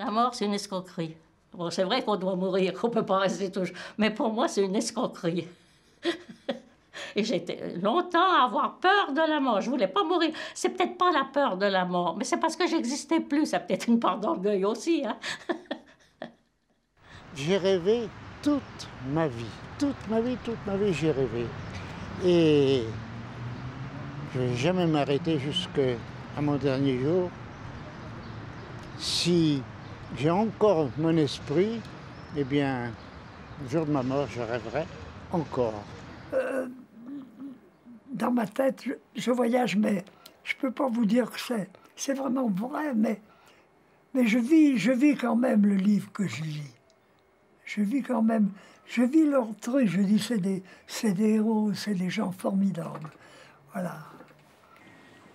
La mort, c'est une escroquerie. Bon, c'est vrai qu'on doit mourir, qu'on ne peut pas rester toujours. Mais pour moi, c'est une escroquerie. Et j'étais longtemps à avoir peur de la mort. Je ne voulais pas mourir. C'est peut-être pas la peur de la mort, mais c'est parce que j'existais plus. Ça peut-être une part d'orgueil aussi. Hein. J'ai rêvé toute ma vie. Toute ma vie, j'ai rêvé. Et je ne vais jamais m'arrêter jusqu'à mon dernier jour. Si j'ai encore mon esprit, eh bien, le jour de ma mort, je rêverai encore. Dans ma tête, je voyage, mais je ne peux pas vous dire que c'est vraiment vrai, mais je vis quand même le livre que je lis. Je vis quand même, je vis leur truc, je dis c'est des héros, c'est des gens formidables. Voilà.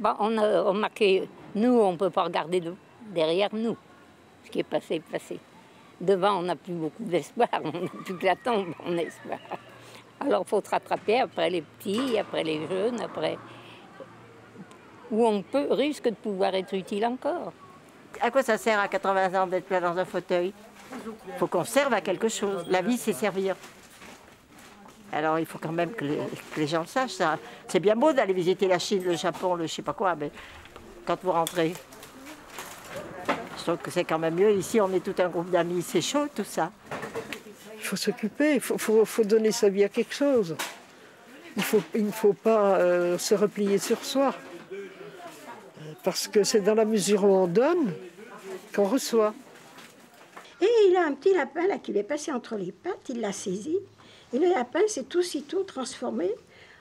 Bon, on a remarqué, nous, on ne peut pas regarder derrière nous. Ce qui est passé, est passé. Devant, on n'a plus beaucoup d'espoir, on n'a plus que la tombe, on a espoir. Alors, il faut se rattraper après les petits, après les jeunes, après... Où on risque de pouvoir être utile encore. À quoi ça sert à 80 ans d'être là dans un fauteuil? Il faut qu'on serve à quelque chose. La vie, c'est servir. Alors, il faut quand même que les gens le sachent. C'est bien beau d'aller visiter la Chine, le Japon, le je sais pas quoi, mais quand vous rentrez, je trouve que c'est quand même mieux. Ici, on est tout un groupe d'amis, c'est chaud tout ça. Il faut s'occuper, il faut donner sa vie à quelque chose. Il ne faut pas se replier sur soi. Parce que c'est dans la mesure où on donne qu'on reçoit. Et il a un petit lapin là qui lui est passé entre les pattes, il l'a saisi. Et le lapin s'est aussitôt transformé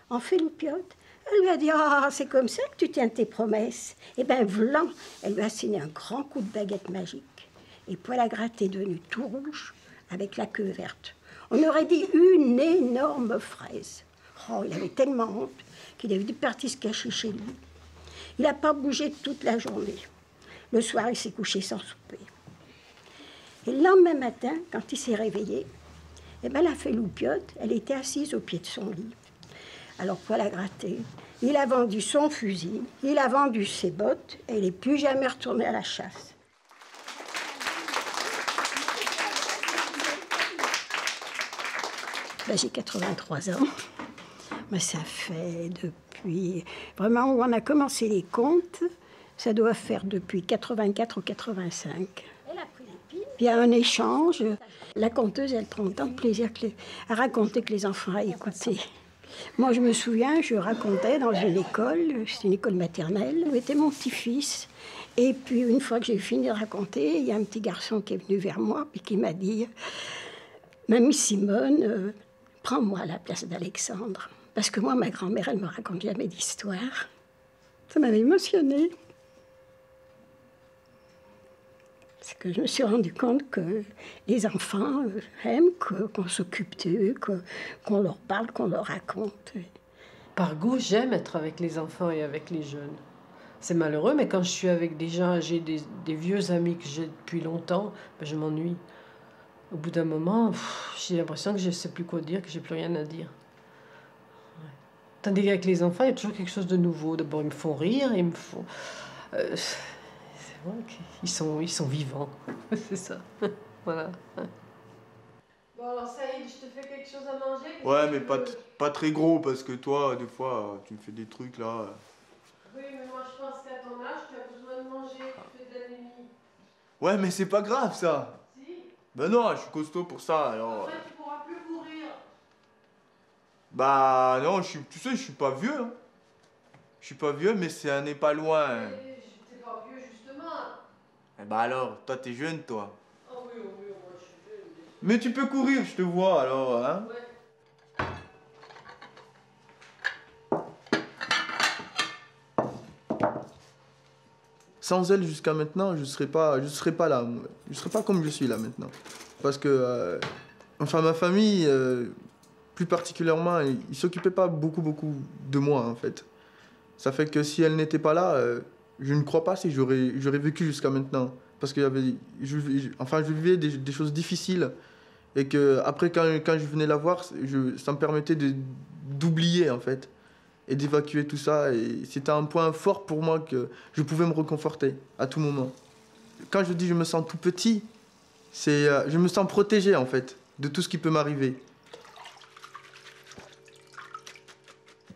en Féloupiote. Elle lui a dit « Ah, c'est comme ça que tu tiens tes promesses. » Et bien, vlan, elle lui a asséné un grand coup de baguette magique. Et Poil à gratter est devenu tout rouge, avec la queue verte. On aurait dit une énorme fraise. Oh, il avait tellement honte qu'il est parti se cacher chez lui. Il n'a pas bougé toute la journée. Le soir, il s'est couché sans souper. Et le lendemain matin, quand il s'est réveillé, eh bien, la Féloupiote, elle était assise au pied de son lit. Alors, Poil à gratter, il a vendu son fusil, il a vendu ses bottes, et il n'est plus jamais retourné à la chasse. Ben, j'ai 83 ans. Mais ça fait depuis... Vraiment, où on a commencé les comptes, ça doit faire depuis 84 ou 85. Il y a un échange. La conteuse, elle prend autant de plaisir à raconter que les enfants à écouter. Moi, je me souviens, je racontais dans une école, c'était une école maternelle, où était mon petit-fils. Et puis, une fois que j'ai fini de raconter, il y a un petit garçon qui est venu vers moi et qui m'a dit « Mamie Simone, prends-moi à la place d'Alexandre. » Parce que moi, ma grand-mère, elle me raconte jamais d'histoire. Ça m'avait émotionnée. C'est que je me suis rendu compte que les enfants aiment qu'on s'occupe d'eux, qu'on leur parle, qu'on leur raconte. Par goût, j'aime être avec les enfants et avec les jeunes. C'est malheureux, mais quand je suis avec des gens âgés, des vieux amis que j'ai depuis longtemps, ben je m'ennuie. Au bout d'un moment, j'ai l'impression que je ne sais plus quoi dire, que j'ai plus rien à dire. Ouais. Tandis qu'avec les enfants, il y a toujours quelque chose de nouveau. D'abord, ils me font rire, ils me font... Ils sont vivants, c'est ça. Voilà. Bon alors Saïd, je te fais quelque chose à manger? Ouais, mais pas très gros, parce que toi, des fois, tu me fais des trucs là. Oui, mais moi je pense qu'à ton âge, tu as besoin de manger, tu fais de l'anémie. Ouais, mais c'est pas grave ça. Si. Ben non, je suis costaud pour ça, alors... Après, tu pourras plus courir. Bah non, tu sais, je suis pas vieux. Hein. Je suis pas vieux, mais ça n'est pas loin. T'es pas vieux, justement. Eh bah alors, toi t'es jeune, toi. Oh oui, moi je suis jeune. Mais tu peux courir, je te vois, alors, hein. Ouais. Sans elle, jusqu'à maintenant, je serais pas là. Je serais pas comme je suis là maintenant. Parce que, enfin, ma famille, plus particulièrement, ils s'occupaient pas beaucoup de moi, en fait. Ça fait que si elle n'était pas là, je ne crois pas si j'aurais vécu jusqu'à maintenant. Parce que je vivais des choses difficiles. Et que après, quand je venais la voir, ça me permettait d'oublier, en fait. Et d'évacuer tout ça. Et c'était un point fort pour moi que je pouvais me réconforter à tout moment. quand je dis je me sens tout petit, c'est je me sens protégé en fait de tout ce qui peut m'arriver.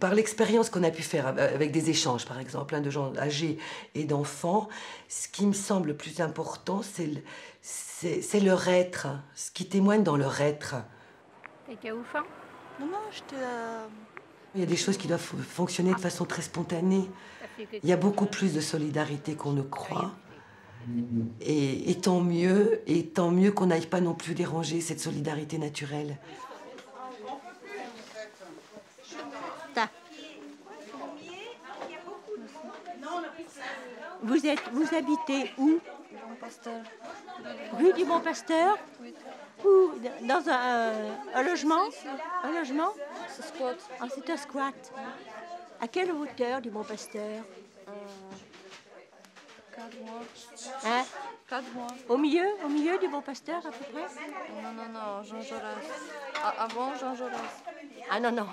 Par l'expérience qu'on a pu faire avec des échanges, par exemple, de gens âgés et d'enfants, ce qui me semble le plus important, c'est leur être, ce qui témoigne dans leur être. T'étais au fond? Non, non, j'étais... Il y a des choses qui doivent fonctionner de façon très spontanée. Il y a beaucoup plus de solidarité qu'on ne croit. Et tant mieux qu'on n'aille pas non plus déranger cette solidarité naturelle. Vous habitez où? Rue du Bon Pasteur? Oui. Ou dans un logement? Un logement? C'est squat. Ah, c'est un squat. À quelle hauteur du Bon Pasteur? 4 mois. Hein? 4 mois. Au milieu du Bon Pasteur, à peu près? Non, non, non, Jean Jaurès. Avant Jean Jaurès. Ah non, non.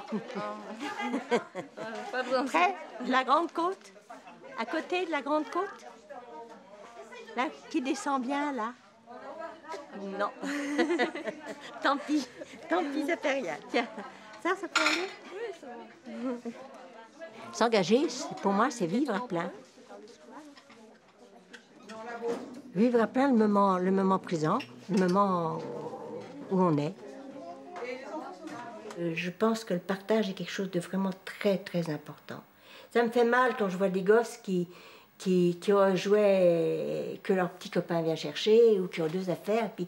Pardon. Près de la Grande Côte? À côté de la Grande Côte? Là, qui descend bien, là? Non. Tant pis, ça fait rien. Tiens, ça peut aller? Oui, ça va. S'engager, pour moi, c'est vivre à plein. Vivre à plein le moment présent, le moment où on est. Je pense que le partage est quelque chose de vraiment très, très important. Ça me fait mal quand je vois des gosses qui ont un jouet que leur petit copain vient chercher ou qui ont 2 affaires, puis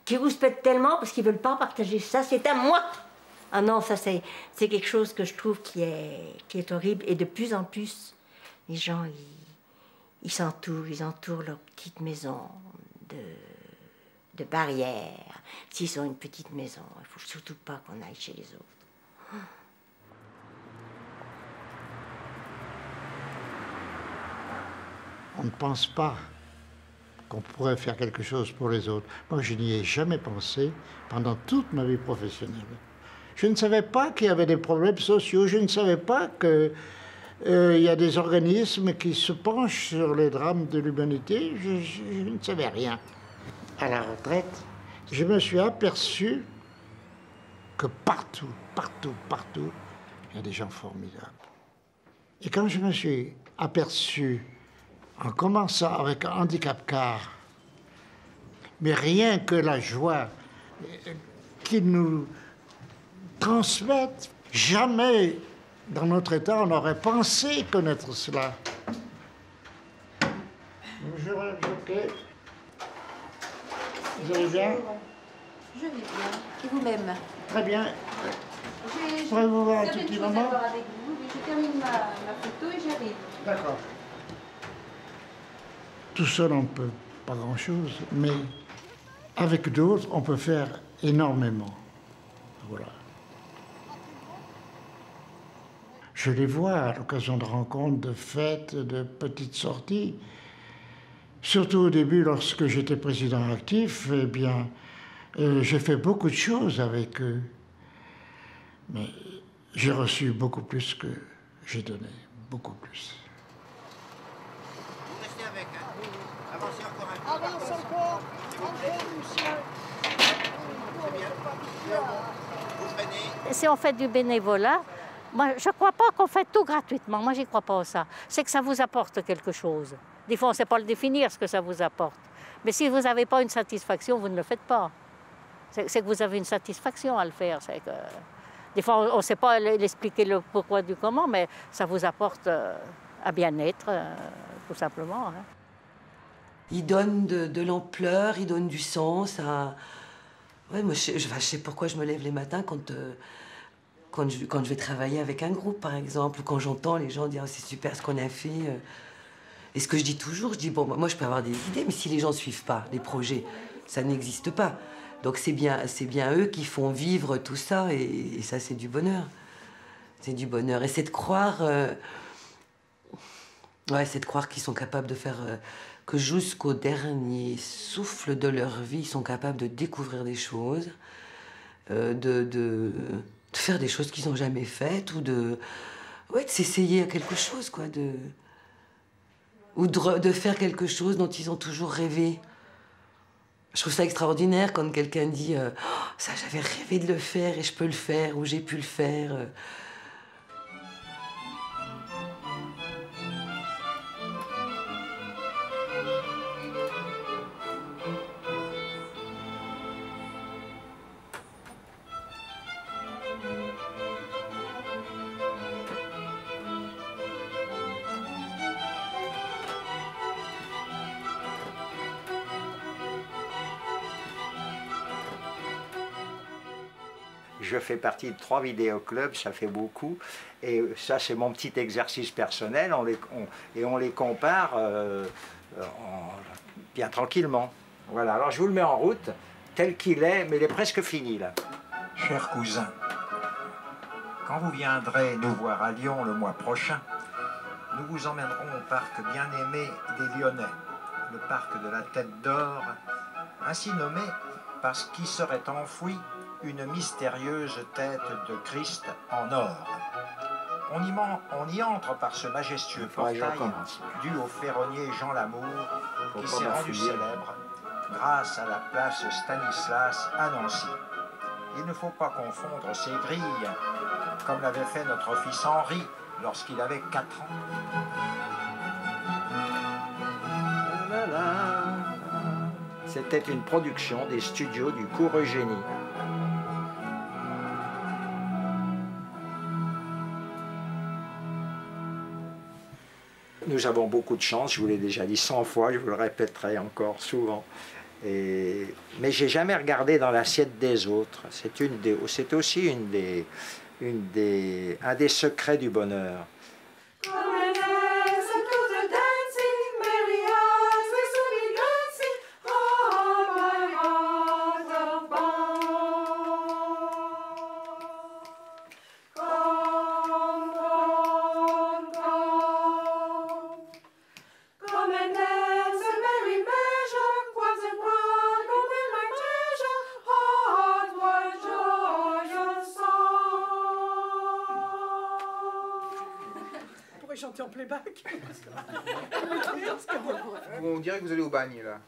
qui rouspètent tellement parce qu'ils ne veulent pas partager. Ça, c'est à moi! Ah non, ça, c'est quelque chose que je trouve qui est horrible. Et de plus en plus, les gens, ils entourent leur petite maison de barrières. S'ils ont une petite maison, il ne faut surtout pas qu'on aille chez les autres. On ne pense pas qu'on pourrait faire quelque chose pour les autres. Moi, je n'y ai jamais pensé pendant toute ma vie professionnelle. Je ne savais pas qu'il y avait des problèmes sociaux, je ne savais pas qu'il y a des organismes qui se penchent sur les drames de l'humanité, je ne savais rien. À la retraite, je me suis aperçu que partout, il y a des gens formidables. Et quand je me suis aperçu, en commençant avec un handicap car, mais rien que la joie qu'ils nous transmettent, jamais dans notre état on aurait pensé connaître cela. Bonjour, Jockey. Vous allez bien? Je vais bien. Et vous-même? Très bien. Je pourrais vous voir un tout petit moment? Avec vous, mais je termine ma photo et j'arrive. D'accord. Tout seul, on ne peut pas grand-chose, mais avec d'autres, on peut faire énormément. Voilà. Je les vois à l'occasion de rencontres, de fêtes, de petites sorties. Surtout au début, lorsque j'étais président actif, eh bien, j'ai fait beaucoup de choses avec eux. Mais j'ai reçu beaucoup plus que j'ai donné, beaucoup plus. Vous restez avec, hein. Avancez encore un peu. Avance encore, Lucien. C'est bien. Vous freinez. Si on fait du bénévolat, moi, je ne crois pas qu'on fait tout gratuitement. Moi, je n'y crois pas à ça. C'est que ça vous apporte quelque chose. Des fois, on ne sait pas le définir, ce que ça vous apporte. Mais si vous n'avez pas une satisfaction, vous ne le faites pas. C'est que vous avez une satisfaction à le faire. Que... Des fois, on ne sait pas l'expliquer le pourquoi du comment, mais ça vous apporte un bien-être, tout simplement. Hein. Il donne de l'ampleur, il donne du sens à... Ouais, moi, je sais pourquoi je me lève les matins quand je vais travailler avec un groupe, par exemple, ou quand j'entends les gens dire oh, c'est super ce qu'on a fait. Et ce que je dis toujours, je dis bon, moi je peux avoir des idées, mais si les gens ne suivent pas les projets, ça n'existe pas. Donc c'est bien eux qui font vivre tout ça, et ça c'est du bonheur. C'est du bonheur. Et c'est de croire, c'est de croire qu'ils sont capables de faire, que jusqu'au dernier souffle de leur vie, ils sont capables de découvrir des choses, de faire des choses qu'ils n'ont jamais faites, ou de s'essayer à quelque chose, quoi. ou de faire quelque chose dont ils ont toujours rêvé. Je trouve ça extraordinaire quand quelqu'un dit oh, ça j'avais rêvé de le faire et je peux le faire, ou j'ai pu le faire. Je fais partie de 3 vidéoclubs, ça fait beaucoup. Et ça, c'est mon petit exercice personnel. On les compare bien tranquillement. Voilà, alors je vous le mets en route, tel qu'il est, mais il est presque fini, là. Chers cousins, quand vous viendrez nous voir à Lyon le mois prochain, nous vous emmènerons au parc bien-aimé des Lyonnais, le parc de la Tête d'Or, ainsi nommé parce qu'y serait enfouie une mystérieuse tête de Christ en or. On y entre par ce majestueux portail dû au ferronnier Jean Lamour, qui s'est rendu célèbre grâce à la place Stanislas à Nancy. Il ne faut pas confondre ces grilles, comme l'avait fait notre fils Henri lorsqu'il avait 4 ans. C'était une production des studios du Cours Eugénie. Nous avons beaucoup de chance, je vous l'ai déjà dit 100 fois, je vous le répéterai encore souvent. Mais j'ai jamais regardé dans l'assiette des autres. C'est aussi un des secrets du bonheur. Chanter en playback. On dirait que vous allez au bagne là.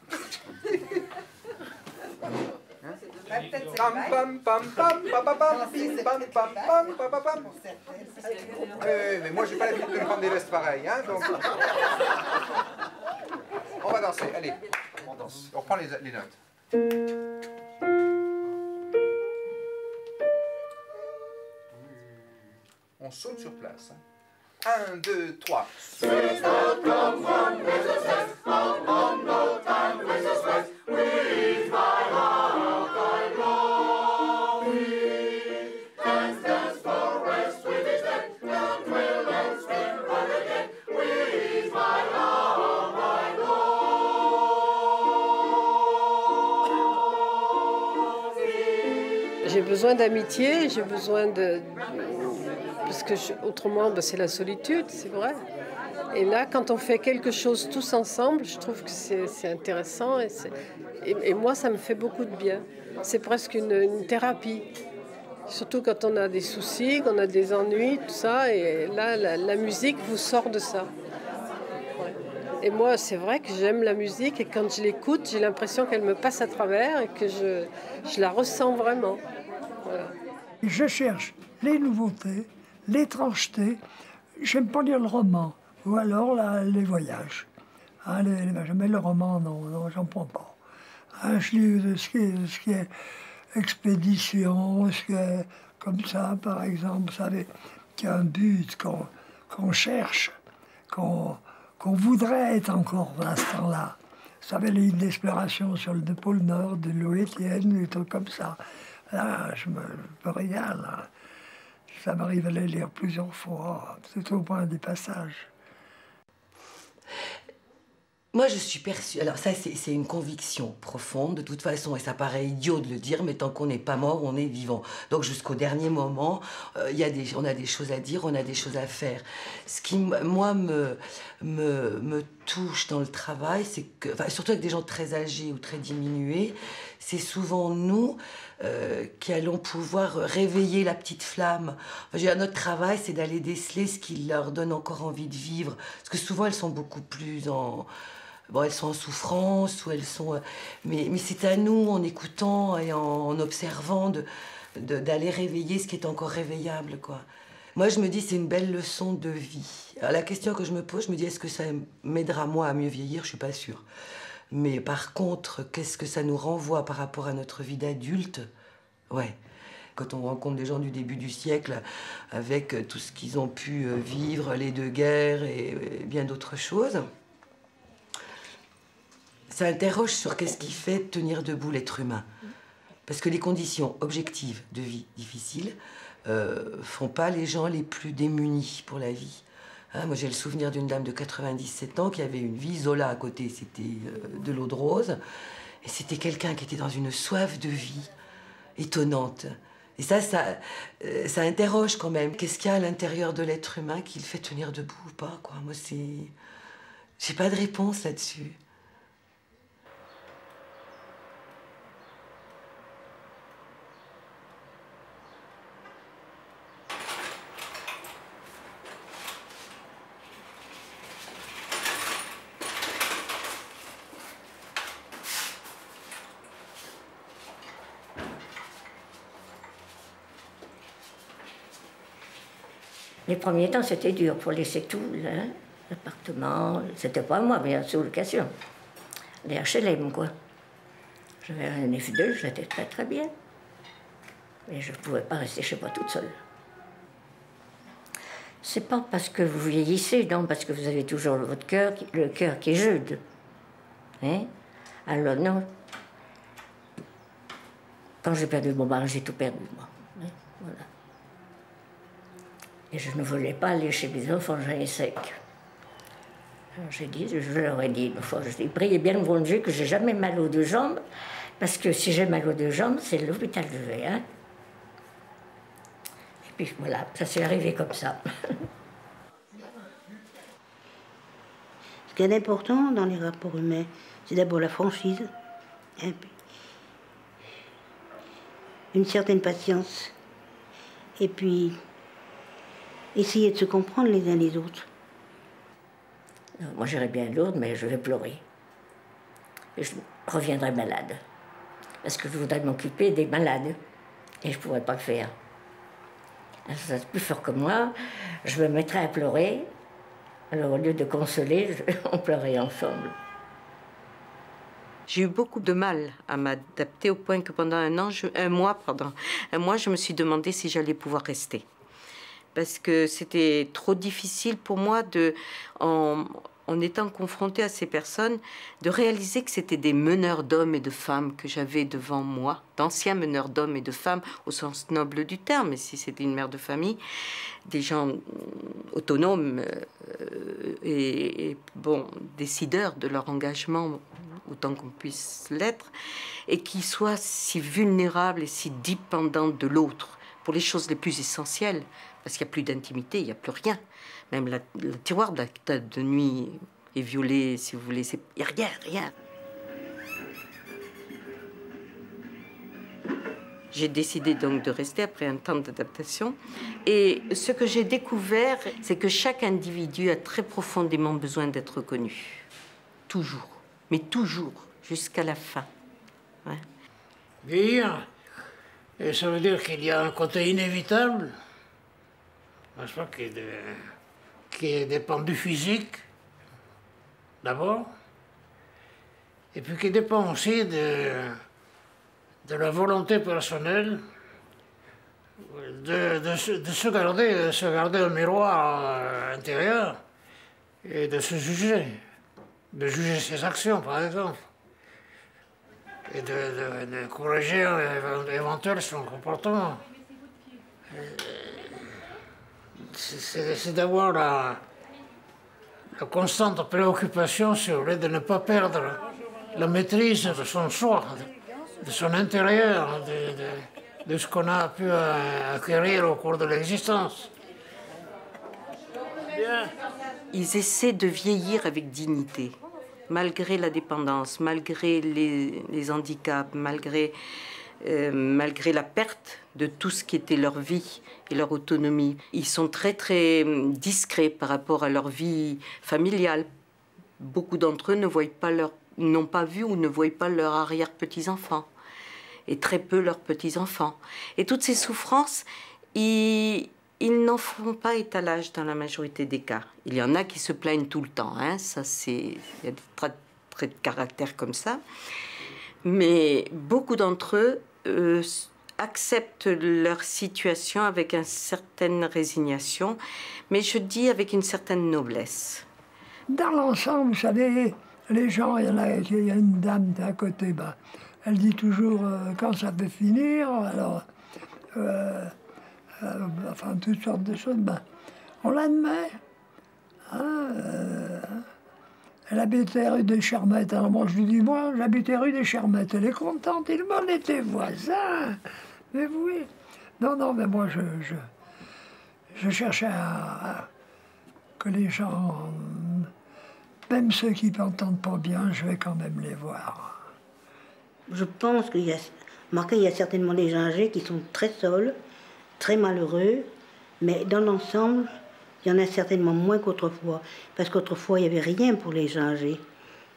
Pam pam pam pam pam pam pam pam pam pam pam. Mais moi j'ai pas l'habitude de prendre des vestes pareilles, hein, donc. On va danser, allez. On danse. On reprend les notes. On saute sur place. 1, 2, 3. J'ai besoin d'amitié, j'ai besoin de... Parce que autrement, c'est la solitude, c'est vrai. Et là, quand on fait quelque chose tous ensemble, je trouve que c'est intéressant. Et moi, ça me fait beaucoup de bien. C'est presque une thérapie. Surtout quand on a des soucis, qu'on a des ennuis, tout ça. Et là, la musique vous sort de ça. Ouais. Et moi, c'est vrai que j'aime la musique. Et quand je l'écoute, j'ai l'impression qu'elle me passe à travers et que je la ressens vraiment. Voilà. Je cherche les nouveautés, l'étrangeté. J'aime pas lire le roman, ou alors les voyages. Hein, mais le roman, non, j'en prends pas. Hein, je lis ce qui est expédition, ce qui est comme ça, par exemple, vous savez, qu'il y a un but qu'on cherche, qu'on voudrait être encore à ce temps-là. Vous savez, les lignes d'exploration sur le pôle Nord de Louis Etienne, des trucs comme ça. Là, je me régale. Hein. Ça m'arrive à les lire plusieurs fois, c'est au point des passages. Moi, je suis persuadée... Alors ça, c'est une conviction profonde, de toute façon, et ça paraît idiot de le dire, mais tant qu'on n'est pas mort, on est vivant. Donc jusqu'au dernier moment, on a des choses à dire, on a des choses à faire. Ce qui, moi, me touche dans le travail, c'est que, enfin, surtout avec des gens très âgés ou très diminués, c'est souvent nous qui allons pouvoir réveiller la petite flamme. Enfin, notre travail, c'est d'aller déceler ce qui leur donne encore envie de vivre. Parce que souvent, elles sont beaucoup plus en... Bon, elles sont en souffrance, ou elles sont... Mais c'est à nous, en écoutant et en observant, d'aller réveiller ce qui est encore réveillable, quoi. Moi, je me dis, c'est une belle leçon de vie. Alors, la question que je me pose, je me dis, est-ce que ça m'aidera, moi, à mieux vieillir? Je suis pas sûre. Mais par contre, qu'est-ce que ça nous renvoie par rapport à notre vie d'adulte? Ouais. Quand on rencontre des gens du début du siècle, avec tout ce qu'ils ont pu vivre, les deux guerres et bien d'autres choses, ça interroge sur qu'est-ce qui fait tenir debout l'être humain. Parce que les conditions objectives de vie difficiles font pas les gens les plus démunis pour la vie. Hein, moi, j'ai le souvenir d'une dame de 97 ans qui avait une vie. Zola à côté, c'était de l'eau de rose. Et c'était quelqu'un qui était dans une soif de vie étonnante. Et ça interroge quand même. Qu'est-ce qu'il y a à l'intérieur de l'être humain qui le fait tenir debout ou pas, quoi. Moi, j'ai pas de réponse là-dessus. Les premiers temps, c'était dur pour laisser tout, l'appartement. C'était pas moi, mais en sous-location. Les HLM, quoi. J'avais un F2, j'étais très très bien. Mais je ne pouvais pas rester chez moi toute seule. C'est pas parce que vous vieillissez, non, parce que vous avez toujours votre cœur, le cœur qui est jeune. Hein? Alors non. Quand j'ai perdu mon mari, j'ai tout perdu, moi. Hein? Voilà. Et je ne voulais pas aller chez mes enfants, j'en ai 5. Alors je leur ai dit une fois, je dis, priez bien le bon Dieu que j'ai jamais mal aux deux jambes, parce que si j'ai mal aux deux jambes, c'est l'hôpital que je vais, hein. Et puis voilà, ça s'est arrivé comme ça. Ce qui est important dans les rapports humains, c'est d'abord la franchise, hein, puis une certaine patience, et puis essayer de se comprendre les uns les autres. Moi, j'irai bien à Lourdes, mais je vais pleurer. Et je reviendrai malade. Parce que je voudrais m'occuper des malades. Et je ne pourrais pas le faire. Alors, ça, c'est plus fort que moi. Je me mettrai à pleurer. Alors, au lieu de consoler, on pleurait ensemble. J'ai eu beaucoup de mal à m'adapter au point que pendant un mois, je me suis demandé si j'allais pouvoir rester. Parce que c'était trop difficile pour moi, en étant confrontée à ces personnes, de réaliser que c'était des meneurs d'hommes et de femmes que j'avais devant moi, d'anciens meneurs d'hommes et de femmes, au sens noble du terme, et si c'était une mère de famille, des gens autonomes et bon, décideurs de leur engagement, autant qu'on puisse l'être, et qui soient si vulnérables et si dépendants de l'autre, pour les choses les plus essentielles. Parce qu'il n'y a plus d'intimité, il n'y a plus rien. Même le tiroir de la table de nuit est violé, si vous voulez. Il n'y a rien, rien. J'ai décidé donc de rester après un temps d'adaptation. Et ce que j'ai découvert, c'est que chaque individu a très profondément besoin d'être reconnu. Toujours. Mais toujours, jusqu'à la fin. Ouais. Vieillir, et ça veut dire qu'il y a un côté inévitable, n'est-ce pas, qui dépend du physique, d'abord, et puis qui dépend aussi de la volonté personnelle de se garder au miroir intérieur et de se juger, de juger ses actions, par exemple, et de corriger éventuellement son comportement. C'est d'avoir la constante préoccupation, si vous voulez, de ne pas perdre la maîtrise de son soi, de son intérieur, de ce qu'on a pu acquérir au cours de l'existence. Ils essaient de vieillir avec dignité, malgré la dépendance, malgré les handicaps, malgré la perte de tout ce qui était leur vie et leur autonomie. Ils sont très très discrets par rapport à leur vie familiale. Beaucoup d'entre eux n'ont pas vu ou ne voient pas leurs arrière-petits-enfants, et très peu leurs petits-enfants. Et toutes ces souffrances, ils n'en font pas étalage dans la majorité des cas. Il y en a qui se plaignent tout le temps, hein, il y a des traits de caractère comme ça. Mais beaucoup d'entre eux acceptent leur situation avec une certaine résignation, mais je dis avec une certaine noblesse. Dans l'ensemble, vous savez, les gens, il y a une dame à côté, elle dit toujours quand ça peut finir, alors, enfin, toutes sortes de choses, on l'admet. Hein, elle habitait rue des Charmettes, alors moi je lui dis, moi j'habitais rue des Charmettes, elle est contente, il m'en était voisin. Mais oui, non, mais moi je cherchais que les gens, même ceux qui ne m'entendent pas bien, je vais quand même les voir. Je pense qu'il y a certainement des gens âgés qui sont très seuls, très malheureux, mais dans l'ensemble, il y en a certainement moins qu'autrefois. Parce qu'autrefois, il n'y avait rien pour les gens âgés.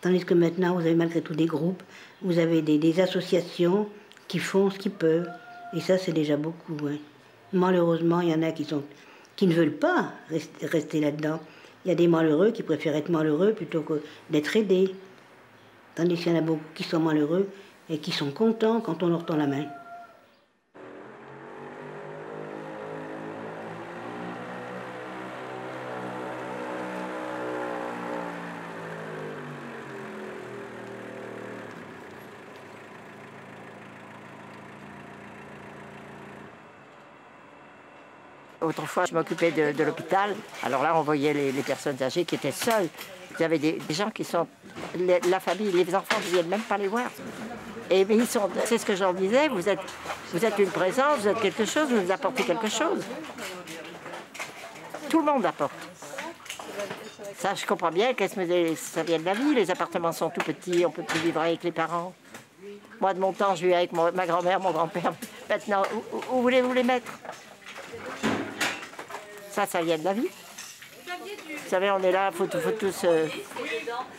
Tandis que maintenant, vous avez malgré tout des groupes, vous avez des associations qui font ce qu'ils peuvent. Et ça, c'est déjà beaucoup. Hein. Malheureusement, il y en a qui ne veulent pas rester là-dedans. Il y a des malheureux qui préfèrent être malheureux plutôt que d'être aidés. Tandis qu'il y en a beaucoup qui sont malheureux et qui sont contents quand on leur tend la main. Autrefois, je m'occupais de l'hôpital. Alors là, on voyait les personnes âgées qui étaient seules. Il y avait des gens qui sont... La famille, les enfants ne viennent même pas les voir. Et mais c'est ce que j'en disais, vous êtes une présence, vous êtes quelque chose, vous nous apportez quelque chose. Tout le monde apporte. Ça, je comprends bien que ça vient de la vie. Les appartements sont tout petits, on ne peut plus vivre avec les parents. Moi, de mon temps, je vivais avec ma grand-mère, mon grand-père. Maintenant, où voulez-vous les mettre ? Ça vient de la vie. Vous savez, on est là, faut tous...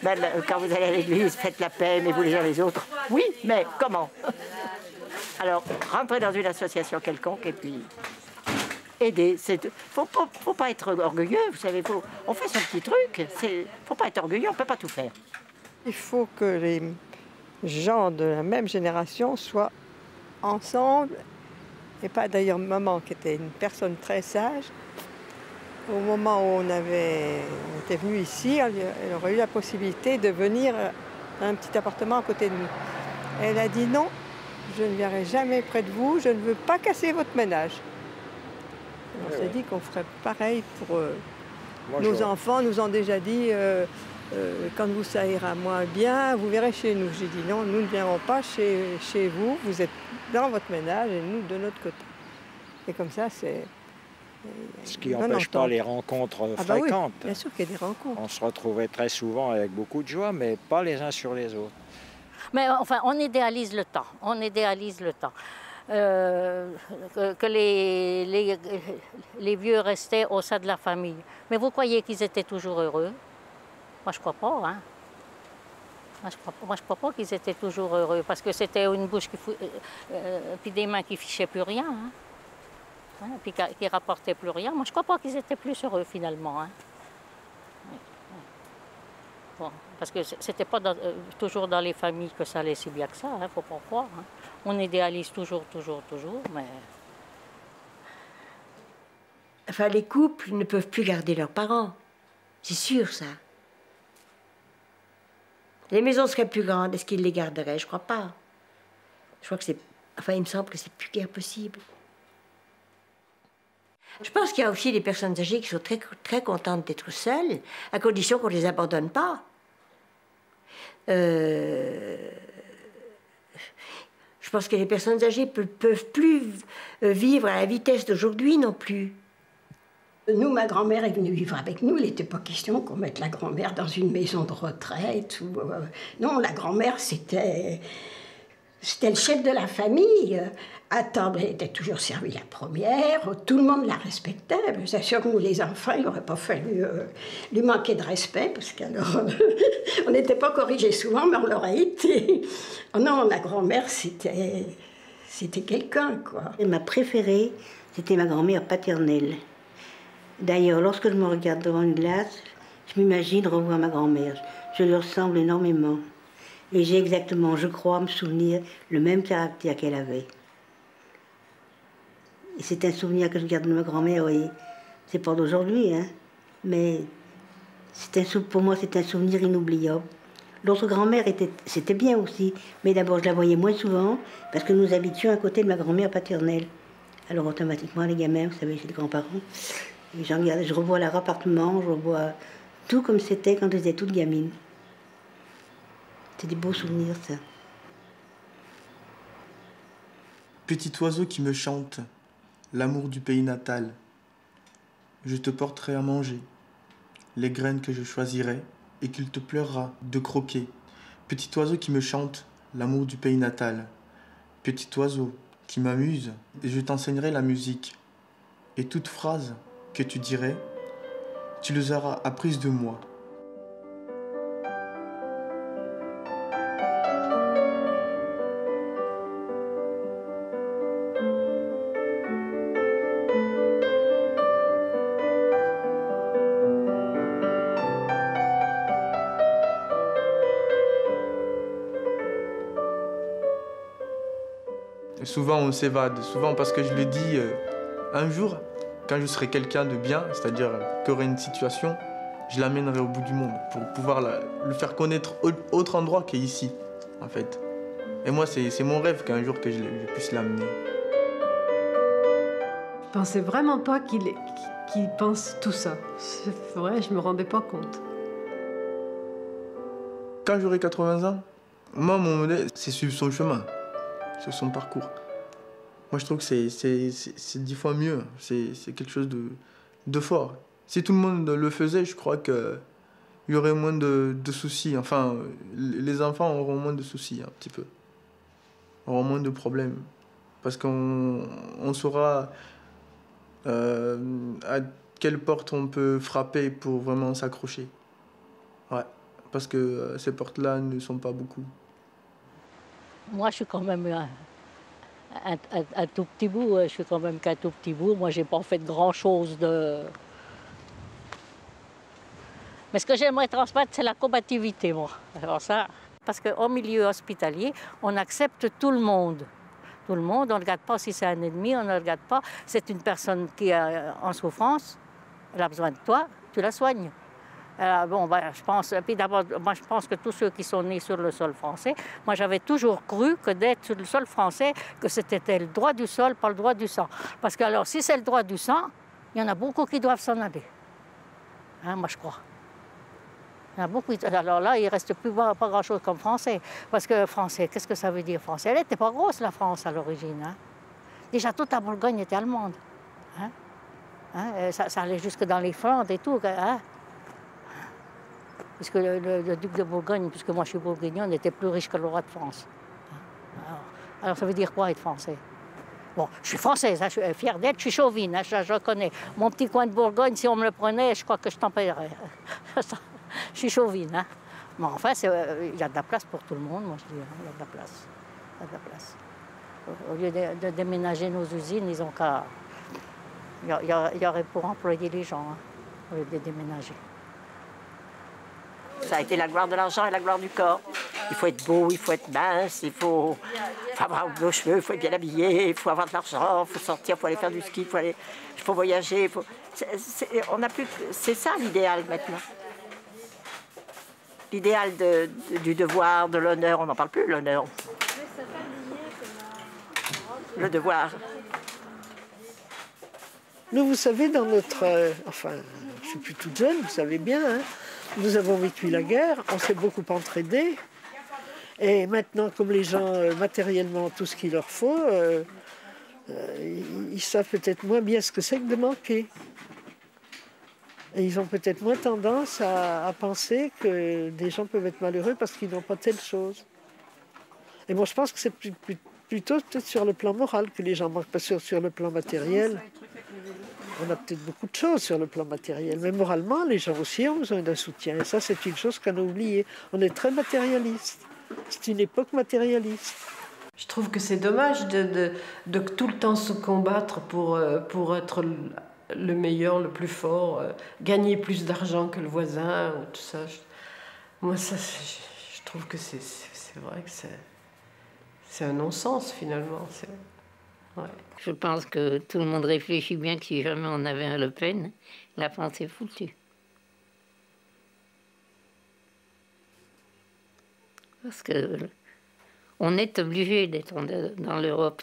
même quand vous allez à l'église, faites la paix, aimez-vous les uns les autres. Oui, mais comment? Alors, rentrez dans une association quelconque et puis... aider. Faut pas être orgueilleux, vous savez. On fait son petit truc. Faut pas être orgueilleux, on peut pas tout faire. Il faut que les gens de la même génération soient ensemble. Et pas d'ailleurs maman, qui était une personne très sage. Au moment où on était venu ici, elle aurait eu la possibilité de venir dans un petit appartement à côté de nous. Elle a dit non, je ne viendrai jamais près de vous, je ne veux pas casser votre ménage. On s'est dit qu'on ferait pareil pour nos enfants. Nous ont déjà dit, quand vous ça ira moins bien, vous verrez chez nous. J'ai dit non, nous ne viendrons pas chez vous, vous êtes dans votre ménage et nous de notre côté. Et comme ça, c'est... Ce qui n'empêche pas les rencontres fréquentes. Oui, bien sûr qu'il y a des rencontres. On se retrouvait très souvent avec beaucoup de joie, mais pas les uns sur les autres. Mais enfin, on idéalise le temps. On idéalise le temps. Que les vieux restaient au sein de la famille. Mais vous croyez qu'ils étaient toujours heureux? Moi, je crois pas. Hein. Moi, je crois pas qu'ils étaient toujours heureux, parce que c'était une bouche puis des mains qui fichaient plus rien. Hein. Puis qui rapportaient plus rien. Moi, je crois pas qu'ils étaient plus heureux finalement. Hein. Bon, parce que c'était pas toujours dans les familles que ça allait si bien que ça. Hein, faut pas croire. Hein. On idéalise toujours, mais... Enfin, les couples ne peuvent plus garder leurs parents. C'est sûr, ça. Les maisons seraient plus grandes. Est-ce qu'ils les garderaient? Je crois pas. Je crois que c'est... Enfin, il me semble que c'est plus guère possible. Je pense qu'il y a aussi des personnes âgées qui sont très, très contentes d'être seules, à condition qu'on ne les abandonne pas. Je pense que les personnes âgées ne peuvent plus vivre à la vitesse d'aujourd'hui non plus. Nous, ma grand-mère est venue vivre avec nous. Il n'était pas question qu'on mette la grand-mère dans une maison de retraite. Non, la grand-mère, c'était le chef de la famille. À table, elle était toujours servie la première. Tout le monde la respectait. C'est sûr que nous, les enfants, il n'aurait pas fallu lui manquer de respect, parce qu'alors, on n'était pas corrigés souvent, mais on l'aurait été. Oh non, la grand-mère, c'était quelqu'un, quoi. Et ma préférée, c'était ma grand-mère paternelle. D'ailleurs, lorsque je me regarde devant une glace, je m'imagine revoir ma grand-mère. Je lui ressemble énormément. Et j'ai exactement, je crois, me souvenir, le même caractère qu'elle avait. Et c'est un souvenir que je garde de ma grand-mère, oui. C'est pas d'aujourd'hui, hein. Mais pour moi, c'est un souvenir inoubliable. L'autre grand-mère, c'était bien aussi. Mais d'abord, je la voyais moins souvent, parce que nous habitions à côté de ma grand-mère paternelle. Alors, automatiquement, les gamins, vous savez, chez les grands-parents, je revois leur appartement, je revois tout comme c'était quand j'étais toute gamine. C'est des beaux souvenirs, ça. Petit oiseau qui me chante, l'amour du pays natal. Je te porterai à manger les graines que je choisirai et qu'il te plaira de croquer. Petit oiseau qui me chante, l'amour du pays natal. Petit oiseau qui m'amuse, et je t'enseignerai la musique. Et toute phrase que tu dirais, tu les auras apprises de moi. Souvent on s'évade, souvent parce que je le dis, un jour, quand je serai quelqu'un de bien, c'est-à-dire qu'il y aurait une situation, je l'amènerai au bout du monde pour pouvoir le faire connaître autre endroit qu'ici, en fait. Et moi, c'est mon rêve qu'un jour que je puisse l'amener. Je pensais vraiment pas qu'il pense tout ça. C'est vrai, je me rendais pas compte. Quand j'aurai 80 ans, moi, mon modèle, c'est suivre son chemin, sur son parcours. Moi, je trouve que c'est 10 fois mieux. C'est quelque chose de fort. Si tout le monde le faisait, je crois qu'il y aurait moins de soucis. Enfin, les enfants auront moins de soucis, un petit peu. Auront moins de problèmes. Parce qu'on saura à quelle porte on peut frapper pour vraiment s'accrocher. Ouais. Parce que ces portes-là ne sont pas beaucoup. Moi, je suis quand même un tout petit bout. Je suis quand même qu'un tout petit bout. Moi, j'ai pas fait grand-chose de... Mais ce que j'aimerais transmettre, c'est la combativité, moi. Alors ça, parce qu'au milieu hospitalier, on accepte tout le monde. Tout le monde, on ne regarde pas si c'est un ennemi, on ne regarde pas. C'est une personne qui est en souffrance, elle a besoin de toi, tu la soignes. Bon, je pense, puis d'abord, moi je pense que tous ceux qui sont nés sur le sol français, moi j'avais toujours cru que d'être sur le sol français, que c'était le droit du sol, pas le droit du sang. Parce que alors, si c'est le droit du sang, il y en a beaucoup qui doivent s'en aller. Hein, moi je crois. Il y en a beaucoup. Alors là, il ne reste plus pas grand-chose comme français. Parce que français, qu'est-ce que ça veut dire français? Elle n'était pas grosse, la France, à l'origine. Hein. Déjà, toute la Bourgogne était allemande. Hein? Hein? Ça allait jusque dans les Flandres et tout. Hein? Puisque le duc de Bourgogne, puisque moi je suis bourguignon, était plus riche que le roi de France. Alors ça veut dire quoi être français? Bon, je suis française, hein, je suis fière d'être, je suis chauvine, hein, je reconnais. Mon petit coin de Bourgogne, si on me le prenait, je crois que je t'en paierais. Je suis chauvine. Hein. Mais enfin, il y a de la place pour tout le monde, moi je dis. Il y a de la place. Il y a de la place. Au lieu de déménager nos usines, ils ont qu'à... Il y aurait pour employer les gens, hein, au lieu de déménager. Ça a été la gloire de l'argent et la gloire du corps. Il faut être beau, il faut être mince, il faut avoir de beaux cheveux, il faut être bien habillé, il faut avoir de l'argent, il faut sortir, il faut aller faire du ski, il faut voyager. C'est ça l'idéal maintenant. L'idéal du devoir, de l'honneur, on n'en parle plus, l'honneur. Le devoir. Nous, vous savez, dans notre... enfin, je suis plus toute jeune, vous savez bien, hein, nous avons vécu la guerre, on s'est beaucoup entraidés. Et maintenant, comme les gens, matériellement, tout ce qu'il leur faut, ils savent peut-être moins bien ce que c'est que de manquer. Et ils ont peut-être moins tendance à penser que des gens peuvent être malheureux parce qu'ils n'ont pas telle chose. Et moi, je pense que c'est plutôt peut-être sur le plan moral que les gens manquent, parce que sur le plan matériel, on a peut-être beaucoup de choses sur le plan matériel. Mais moralement, les gens aussi ont besoin d'un soutien. Et ça, c'est une chose qu'on a oubliée. On est très matérialiste. C'est une époque matérialiste. Je trouve que c'est dommage de tout le temps se combattre pour être le meilleur, le plus fort, gagner plus d'argent que le voisin, ou tout ça. Moi, ça, je trouve que c'est vrai que c'est un non-sens, finalement. Ouais. Je pense que tout le monde réfléchit bien que si jamais on avait un Le Pen, la France est foutue. Parce que on est obligé d'être dans l'Europe.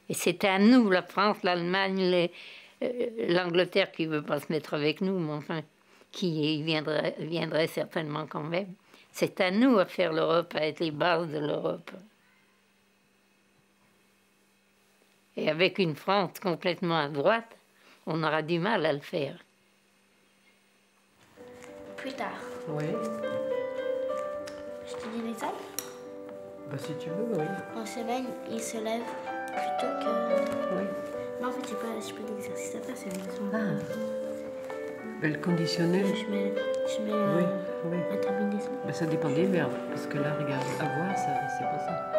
Et c'est à nous, la France, l'Allemagne, l'Angleterre qui ne veut pas se mettre avec nous, mais enfin, qui viendrait certainement quand même. C'est à nous à faire l'Europe, à être les bases de l'Europe. Et avec une France complètement à droite, on aura du mal à le faire. Plus tard. Oui. Je te dis les heures? Bah si tu veux, oui. Mon sommeil, il se lève plutôt que... Oui. Mais en fait, j'ai pas d'exercice à faire, c'est une leçon. Ah. Le conditionnel. Je mets oui. un terminaison. Bah, ça dépend des verbes, parce que là, regarde, avoir, c'est pas ça.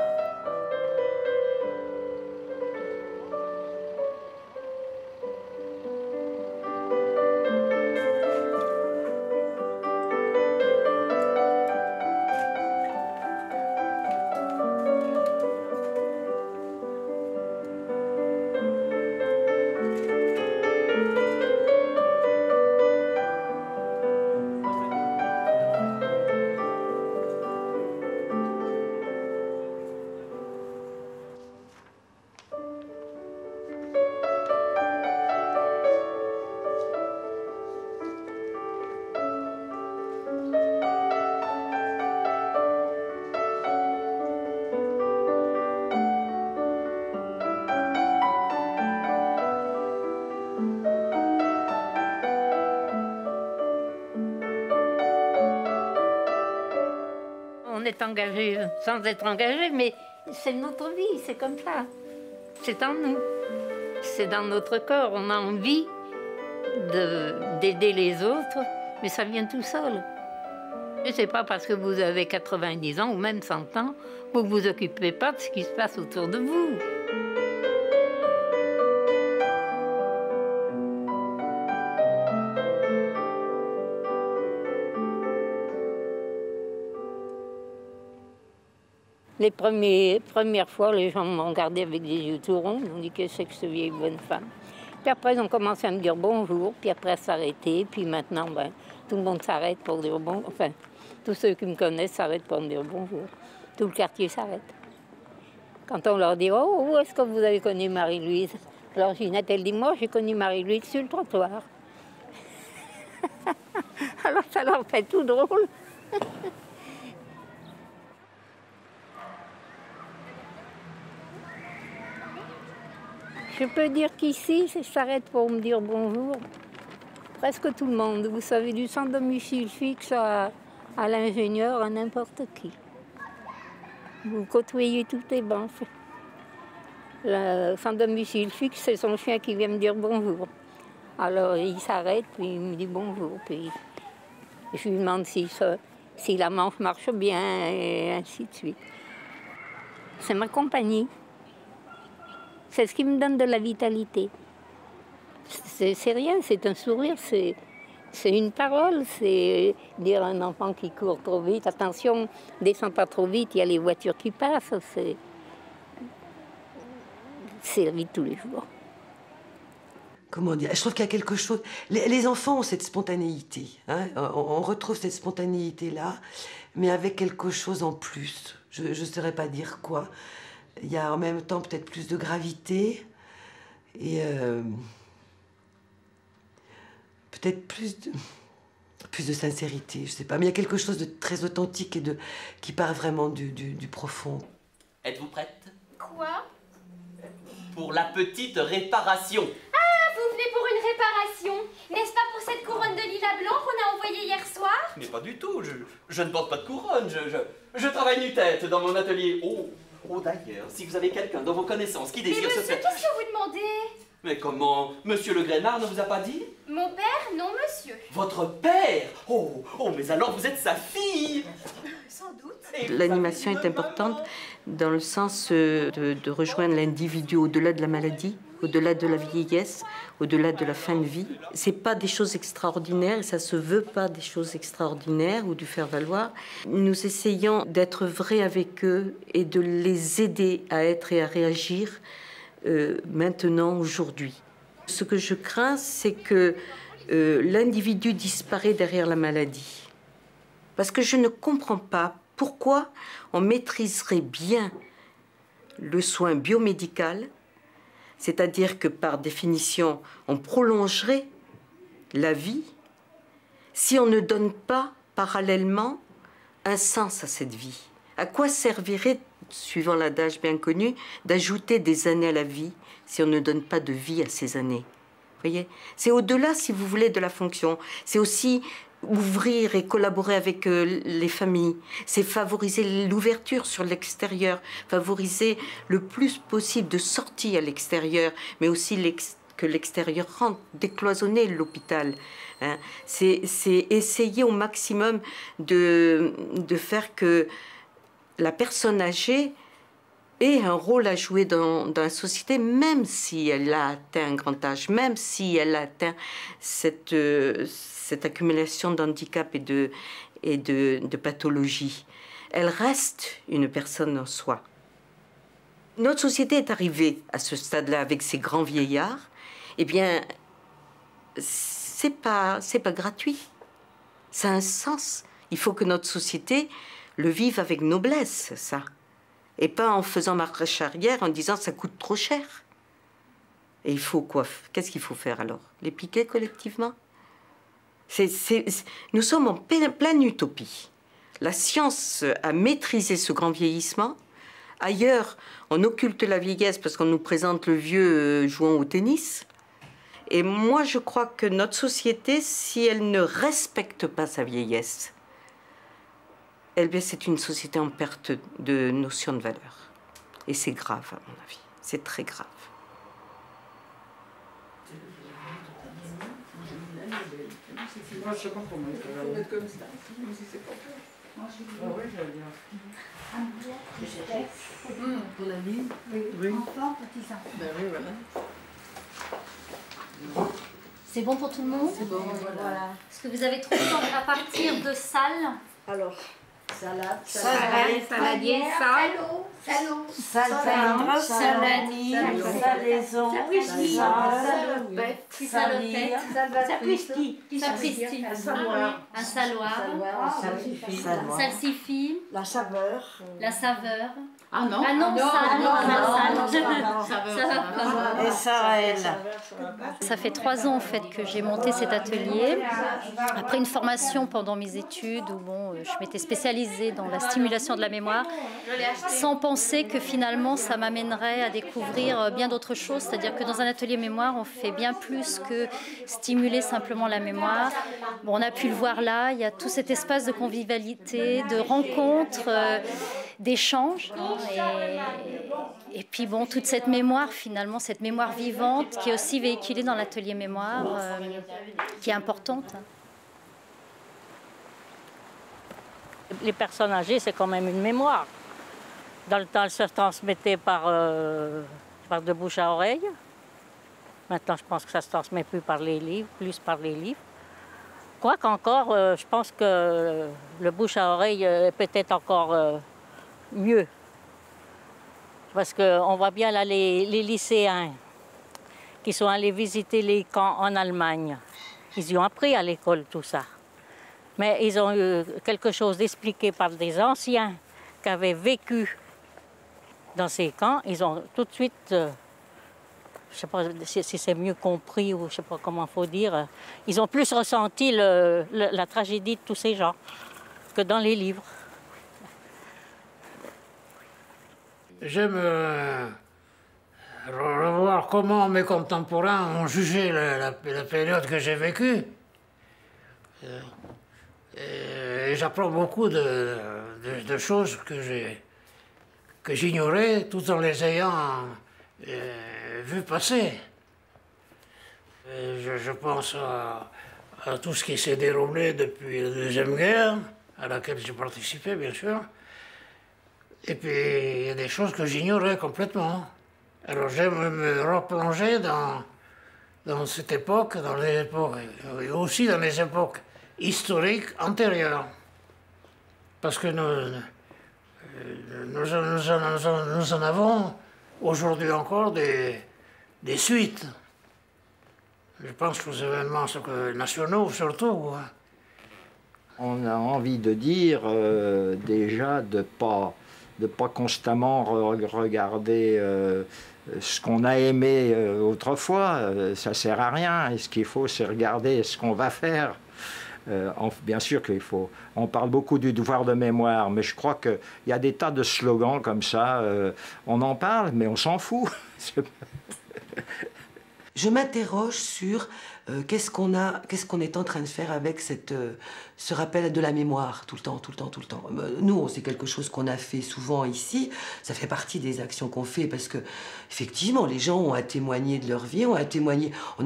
On est engagé sans être engagé, mais c'est notre vie, c'est comme ça. C'est en nous. C'est dans notre corps. On a envie d'aider les autres, mais ça vient tout seul. Et c'est pas parce que vous avez 90 ans ou même 100 ans que vous vous occupez pas de ce qui se passe autour de vous. Les premières fois, les gens m'ont regardé avec des yeux tout ronds, ils m'ont dit qu'est-ce que c'est que cette vieille bonne femme. Puis après, ils ont commencé à me dire bonjour, puis après à s'arrêter, puis maintenant, ben, tout le monde s'arrête pour dire bonjour. Enfin, tous ceux qui me connaissent s'arrêtent pour me dire bonjour. Tout le quartier s'arrête. Quand on leur dit « Oh, où est-ce que vous avez connu Marie-Louise ?» Alors Ginette, elle dit « Moi, j'ai connu Marie-Louise sur le trottoir. » Alors ça leur fait tout drôle. Je peux dire qu'ici, ça s'arrête pour me dire bonjour. Presque tout le monde, vous savez, du sans domicile fixe à l'ingénieur, à n'importe qui. Vous côtoyez toutes les banques. Le sans domicile fixe, c'est son chien qui vient me dire bonjour. Alors il s'arrête, puis il me dit bonjour. Puis je lui demande si la manche marche bien, et ainsi de suite. C'est ma compagnie. C'est ce qui me donne de la vitalité. C'est rien, c'est un sourire, c'est une parole, c'est dire à un enfant qui court trop vite, attention, descends pas trop vite, il y a les voitures qui passent, c'est la vie de tous les jours. Comment dire? Je trouve qu'il y a quelque chose... Les enfants ont cette spontanéité, hein? On retrouve cette spontanéité-là, mais avec quelque chose en plus. Je ne saurais pas dire quoi. Il y a en même temps peut-être plus de gravité et peut-être plus de sincérité, je ne sais pas. Mais il y a quelque chose de très authentique et qui part vraiment du profond. Êtes-vous prête? Quoi? Pour la petite réparation. Ah, vous venez pour une réparation, n'est-ce pas pour cette couronne de lilas soir? Mais pas du tout, je ne porte pas de couronne, je travaille nu-tête dans mon atelier. Oh, d'ailleurs, si vous avez quelqu'un dans vos connaissances qui Mais désire se monsieur, faire... qu'est-ce que vous demandez? Mais comment? Monsieur Le Grenard ne vous a pas dit? Mon père? Non, monsieur. Votre père? Oh, mais alors vous êtes sa fille? Sans doute. L'animation est importante dans le sens de rejoindre l'individu au-delà de la maladie, au-delà de la vieillesse, au-delà de la fin de vie. C'est pas des choses extraordinaires, et ça se veut pas des choses extraordinaires ou du faire valoir. Nous essayons d'être vrais avec eux et de les aider à être et à réagir maintenant, aujourd'hui. Ce que je crains, c'est que l'individu disparaît derrière la maladie. Parce que je ne comprends pas pourquoi on maîtriserait bien le soin biomédical, c'est-à-dire que par définition, on prolongerait la vie, si on ne donne pas parallèlement un sens à cette vie. À quoi servirait, suivant l'adage bien connu, d'ajouter des années à la vie si on ne donne pas de vie à ces années? Vous voyez, c'est au-delà, si vous voulez, de la fonction. C'est aussi ouvrir et collaborer avec les familles. C'est favoriser l'ouverture sur l'extérieur, favoriser le plus possible de sorties à l'extérieur, mais aussi que l'extérieur rentre, décloisonner l'hôpital. Hein. C'est essayer au maximum de faire que la personne âgée ait un rôle à jouer dans la société, même si elle a atteint un grand âge, même si elle a atteint cette accumulation d'handicap et de pathologies. Elle reste une personne en soi. Notre société est arrivée à ce stade-là avec ces grands vieillards. Eh bien, c'est pas gratuit. Ça a un sens. Il faut que notre société le vive avec noblesse, ça. Et pas en faisant marche arrière, en disant ça coûte trop cher. Et il faut quoi? Qu'est-ce qu'il faut faire alors? Les piquer collectivement? Nous sommes en pleine utopie. La science a maîtrisé ce grand vieillissement. Ailleurs, on occulte la vieillesse parce qu'on nous présente le vieux jouant au tennis. Et moi, je crois que notre société, si elle ne respecte pas sa vieillesse, c'est une société en perte de notion de valeur. Et c'est grave, à mon avis. C'est très grave. Moi, je sais pas comment il faut être comme ça. Mais si c'est pas fait. Moi, je suis oui, j'allais dire. Pour la vie? Oui. Enfant, petit enfant. Ben oui, voilà. C'est bon pour tout le monde? C'est bon, voilà. Est-ce que vous avez trop de temps à partir de salle? Alors, salade, saladier, salaud, salade, salanie, salaison, salopette, sapristi, un saloir, salsifis, la saveur. Ah non, Et Sarel. Ça fait 3 ans en fait que j'ai monté cet atelier. Après une formation pendant mes études où je m'étais spécialisée dans la stimulation de la mémoire, sans penser que finalement ça m'amènerait à découvrir bien d'autres choses. C'est-à-dire que dans un atelier mémoire, on fait bien plus que stimuler simplement la mémoire. Bon, on a pu le voir là, il y a tout cet espace de convivialité, de rencontres, d'échanges. Et puis bon, toute cette mémoire finalement, cette mémoire vivante qui est aussi véhiculée dans l'atelier mémoire, qui est importante. Les personnes âgées, c'est quand même une mémoire. Dans le temps, elle se transmettait par de bouche à oreille. Maintenant, je pense que ça ne se transmet plus par les livres, plus par les livres. Quoique encore, je pense que le bouche à oreille est peut-être encore mieux. Parce qu'on voit bien là les lycéens qui sont allés visiter les camps en Allemagne. Ils y ont appris à l'école tout ça. Mais ils ont eu quelque chose d'expliqué par des anciens qui avaient vécu dans ces camps. Ils ont tout de suite, je ne sais pas si c'est mieux compris ou je ne sais pas comment il faut dire, ils ont plus ressenti la tragédie de tous ces gens que dans les livres. J'aime revoir comment mes contemporains ont jugé la période que j'ai vécue. Et j'apprends beaucoup de choses que j'ignorais tout en les ayant vues passer. Et je pense à tout ce qui s'est déroulé depuis la Deuxième Guerre, à laquelle j'ai participé, bien sûr. Et puis, il y a des choses que j'ignorais complètement. Alors, j'aime me replonger dans cette époque, dans les époques, et aussi dans les époques historiques antérieures. Parce que nous en avons aujourd'hui encore des suites. Je pense aux événements nationaux, surtout. On a envie de dire déjà de pas constamment regarder ce qu'on a aimé autrefois. Ça sert à rien. Et ce qu'il faut, c'est regarder ce qu'on va faire. Bien sûr qu'il faut. On parle beaucoup du devoir de mémoire, mais je crois qu'il y a des tas de slogans comme ça. On en parle, mais on s'en fout. Je m'interroge sur qu'est-ce qu'on est en train de faire avec ce rappel de la mémoire, tout le temps. Nous, c'est quelque chose qu'on a fait souvent ici. Ça fait partie des actions qu'on fait parce que, effectivement, les gens ont à témoigner de leur vie, on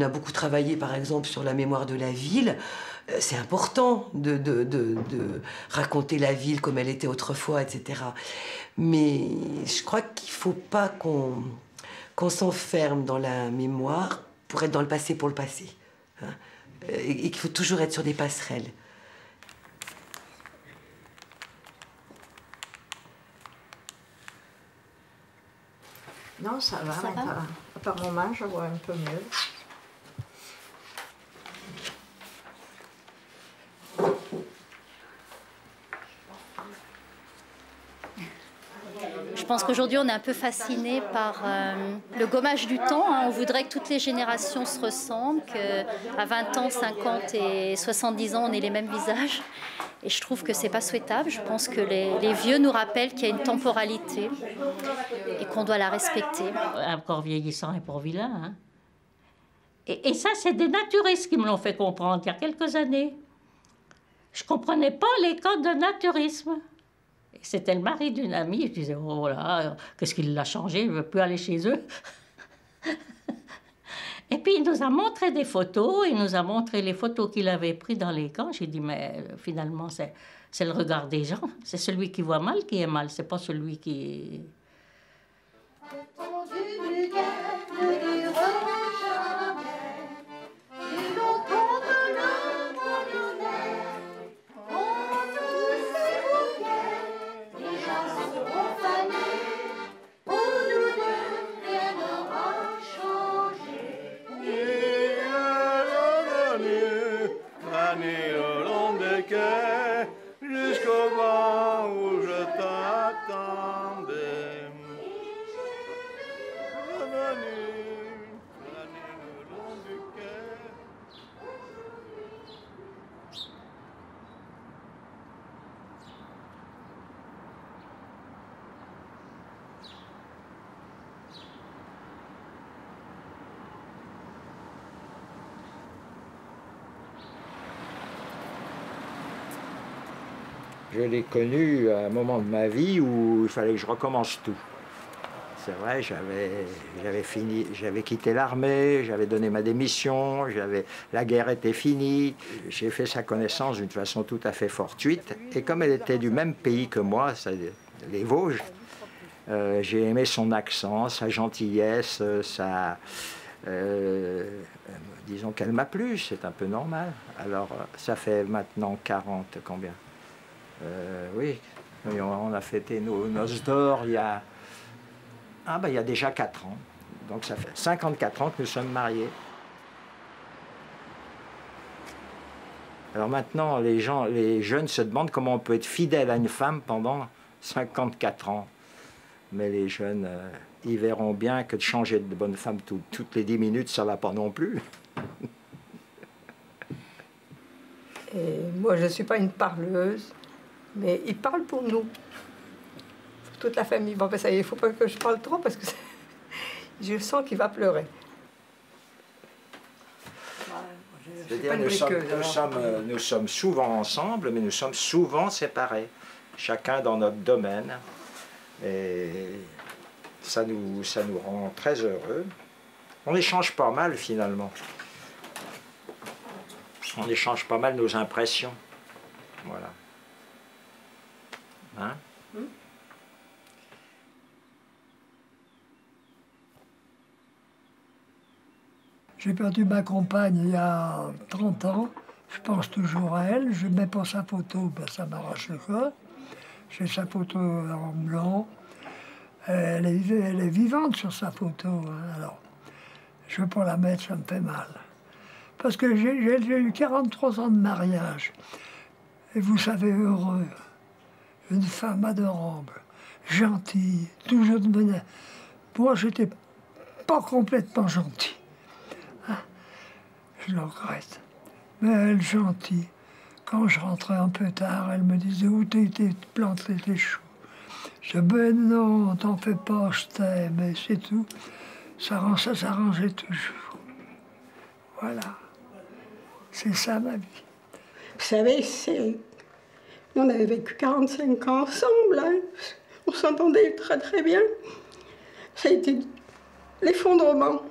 a beaucoup travaillé, par exemple, sur la mémoire de la ville. C'est important de raconter la ville comme elle était autrefois, etc. Mais je crois qu'il ne faut pas qu'on s'enferme dans la mémoire pour être dans le passé pour le passé. Hein, et qu'il faut toujours être sur des passerelles. Non, ça va. À part mon main, je vois un peu mieux. Je pense qu'aujourd'hui, on est un peu fasciné par le gommage du temps. Hein. On voudrait que toutes les générations se ressemblent, qu'à 20 ans, 50 et 70 ans, on ait les mêmes visages. Et je trouve que ce n'est pas souhaitable. Je pense que les vieux nous rappellent qu'il y a une temporalité et qu'on doit la respecter. Un corps vieillissant est pour vilain. Hein. Et ça, c'est des naturistes qui me l'ont fait comprendre il y a quelques années. Je ne comprenais pas les codes de naturisme. C'était le mari d'une amie. Je disais, oh là, qu'est-ce qu'il l'a changé, il ne veut plus aller chez eux. Et puis, il nous a montré des photos, il nous a montré les photos qu'il avait prises dans les camps. J'ai dit, mais finalement, c'est le regard des gens. C'est celui qui voit mal qui est mal, c'est pas celui qui... Jusqu'au moment où je t'attendais. Je l'ai connu à un moment de ma vie où il fallait que je recommence tout. C'est vrai, j'avais quitté l'armée, j'avais donné ma démission, la guerre était finie. J'ai fait sa connaissance d'une façon tout à fait fortuite. Et comme elle était du même pays que moi, les Vosges, j'ai aimé son accent, sa gentillesse, disons qu'elle m'a plu, c'est un peu normal. Alors, ça fait maintenant 40, combien ? Oui, on a fêté nos noces d'or il y a déjà 4 ans. Donc ça fait 54 ans que nous sommes mariés. Alors maintenant, les jeunes se demandent comment on peut être fidèle à une femme pendant 54 ans. Mais les jeunes, ils verront bien que de changer de bonne femme toutes les 10 minutes, ça ne va pas non plus. Et moi, je ne suis pas une parleuse. Mais il parle pour nous, pour toute la famille. Bon, ben ça y est, il ne faut pas que je parle trop parce que je sens qu'il va pleurer. C'est-à-dire nous sommes souvent ensemble, mais nous sommes souvent séparés, chacun dans notre domaine. Et ça nous rend très heureux. On échange pas mal finalement. On échange pas mal nos impressions. Voilà. Hein? J'ai perdu ma compagne il y a 30 ans. Je pense toujours à elle. Je ne mets pas sa photo, ben ça m'arrache le cœur. J'ai sa photo en blanc. Elle est vivante sur sa photo. Hein. Alors, je ne veux pas la mettre, ça me fait mal. Parce que j'ai eu 43 ans de mariage. Et vous savez, heureux. Une femme adorable, gentille, toujours de bonne. Moi, j'étais pas complètement gentil. Hein? Je le regrette. Mais elle, gentille. Quand je rentrais un peu tard, elle me disait, où t'es planté tes choux? Je dis, ben non, t'en fais pas, je t'aime, et c'est tout. Ça s'arrangeait toujours. Voilà. C'est ça ma vie. Vous savez, on avait vécu 45 ans ensemble. Hein. On s'entendait très très bien. Ça a été l'effondrement.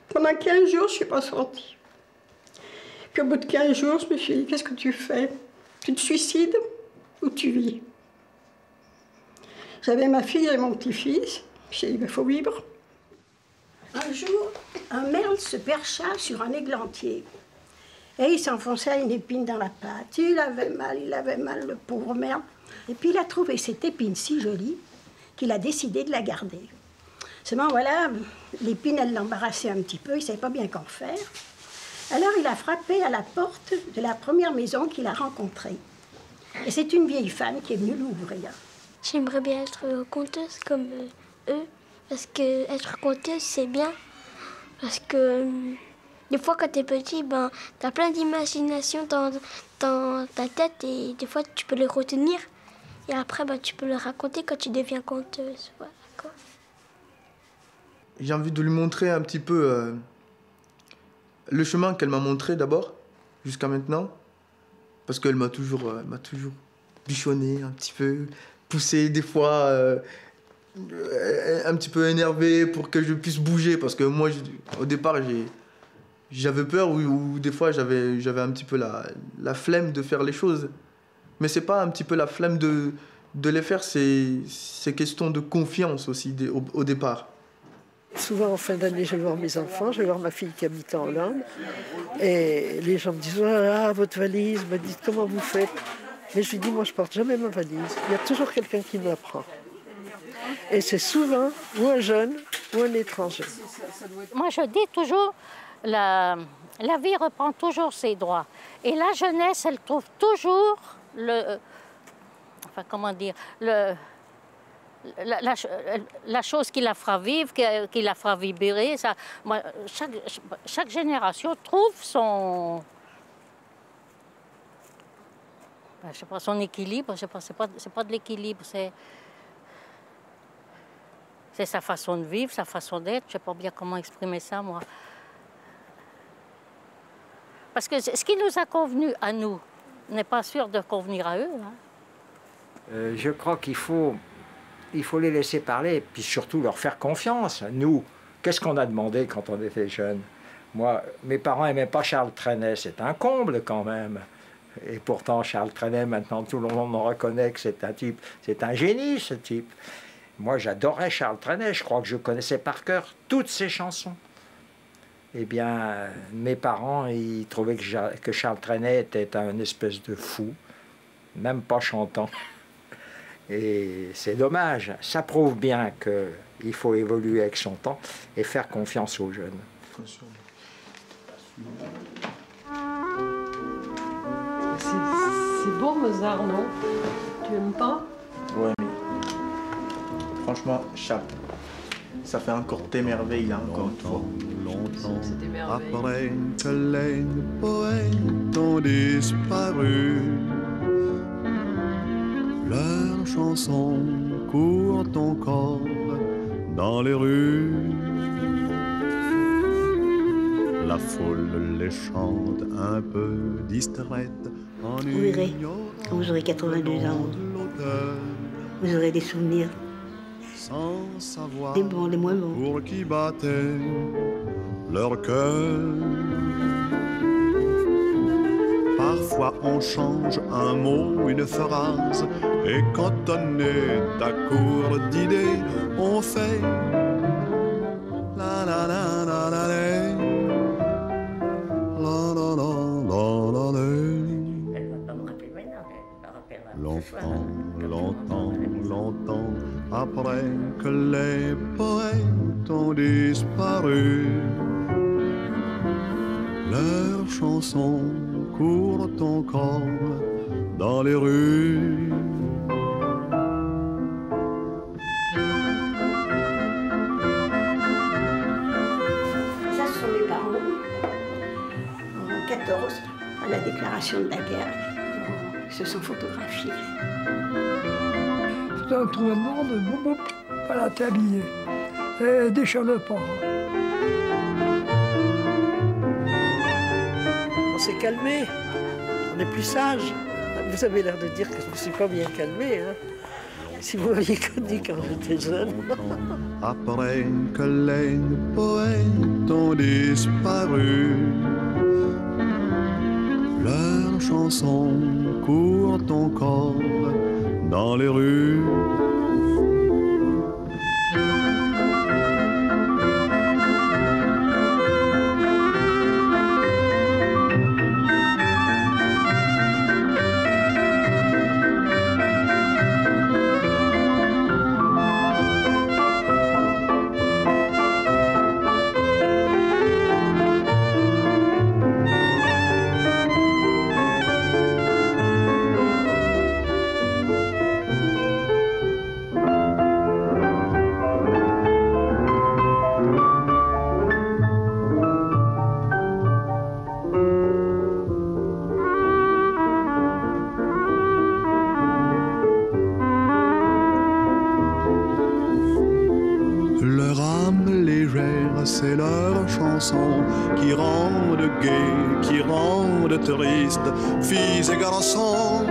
Pendant 15 jours, je ne suis pas sortie. Puis au bout de 15 jours, je me suis dit, qu'est-ce que tu fais? Tu te suicides ou tu vis? J'avais ma fille et mon petit-fils. J'ai dit, il faut vivre. Un jour, un merle se percha sur un églantier. Et il s'enfonçait une épine dans la patte. Il avait mal, le pauvre merle. Et puis il a trouvé cette épine si jolie qu'il a décidé de la garder. Seulement, voilà, l'épine, elle l'embarrassait un petit peu, il ne savait pas bien qu'en faire. Alors il a frappé à la porte de la première maison qu'il a rencontrée. Et c'est une vieille femme qui est venue l'ouvrir. J'aimerais bien être conteuse comme eux, parce que être conteuse, c'est bien. Parce que des fois, quand t'es petit, ben, t'as plein d'imagination dans ta tête et des fois, tu peux les retenir. Et après, ben, tu peux les raconter quand tu deviens conteuse. Voilà, quoi. J'ai envie de lui montrer un petit peu le chemin qu'elle m'a montré d'abord, jusqu'à maintenant. Parce qu'elle m'a toujours bichonné un petit peu, poussé des fois, un petit peu énervé pour que je puisse bouger. Parce que moi, au départ, j'avais peur ou des fois j'avais un petit peu la flemme de faire les choses. Mais c'est pas un petit peu la flemme de les faire, c'est question de confiance aussi au départ. Souvent en fin d'année, je vais voir mes enfants, je vais voir ma fille qui habite en Hollande. Et les gens me disent, ah, votre valise, me dites comment vous faites. Mais je lui dis, moi je porte jamais ma valise. Il y a toujours quelqu'un qui me la prend. Et c'est souvent ou un jeune ou un étranger. Moi je dis toujours, la vie reprend toujours ses droits. Et la jeunesse, elle trouve toujours la chose qui la fera vivre, qui la fera vibrer. Ça, moi, chaque génération trouve son... je sais pas, son équilibre. Je sais pas, c'est pas de l'équilibre, c'est sa façon de vivre, sa façon d'être. Je sais pas bien comment exprimer ça, moi. Parce que ce qui nous a convenu à nous n'est pas sûr de convenir à eux. Hein. Je crois qu'il faut les laisser parler et puis surtout leur faire confiance. Nous, qu'est-ce qu'on a demandé quand on était jeunes? Moi, mes parents n'aimaient pas Charles Trenet, c'est un comble quand même. Et pourtant, Charles Trenet, maintenant, tout le monde reconnaît que c'est un type, c'est un génie, ce type. Moi, j'adorais Charles Trenet, je crois que je connaissais par cœur toutes ses chansons. Eh bien, mes parents, ils trouvaient que Charles Trenet était un espèce de fou, même pas chantant. Et c'est dommage. Ça prouve bien qu'il faut évoluer avec son temps et faire confiance aux jeunes. C'est beau, Mozart, non? Tu aimes pas? Ouais, mais franchement, Charles, ça fait encore tes merveilles, là, encore une fois. Longtemps après que les poètes ont disparu, leurs chansons courent encore dans les rues. La foule les chante un peu distraite. Vous verrez, quand vous aurez 82 ans, vous aurez des souvenirs. Sans savoir des bons, des moins bons. Pour qui battait leur cœur. Parfois on change un mot, une phrase, et quand on est à court d'idées, on fait la la la la la la la la la la. Longtemps, longtemps, longtemps après que les poètes ont disparu, leurs chansons courent encore dans les rues. Ça, ce sont mes parents. En 14, à la déclaration de la guerre, ils se sont photographiés. C'était un trou noir de boum, à la tablier. Et des pas. On s'est calmé, on est plus sage. Vous avez l'air de dire que je ne me suis pas bien calmé. Hein. Si vous m'aviez connu quand j'étais jeune. Après que les poètes ont disparu, leurs chansons courent encore dans les rues. C'est leurs chansons qui rendent gai, qui rendent triste, filles et garçons.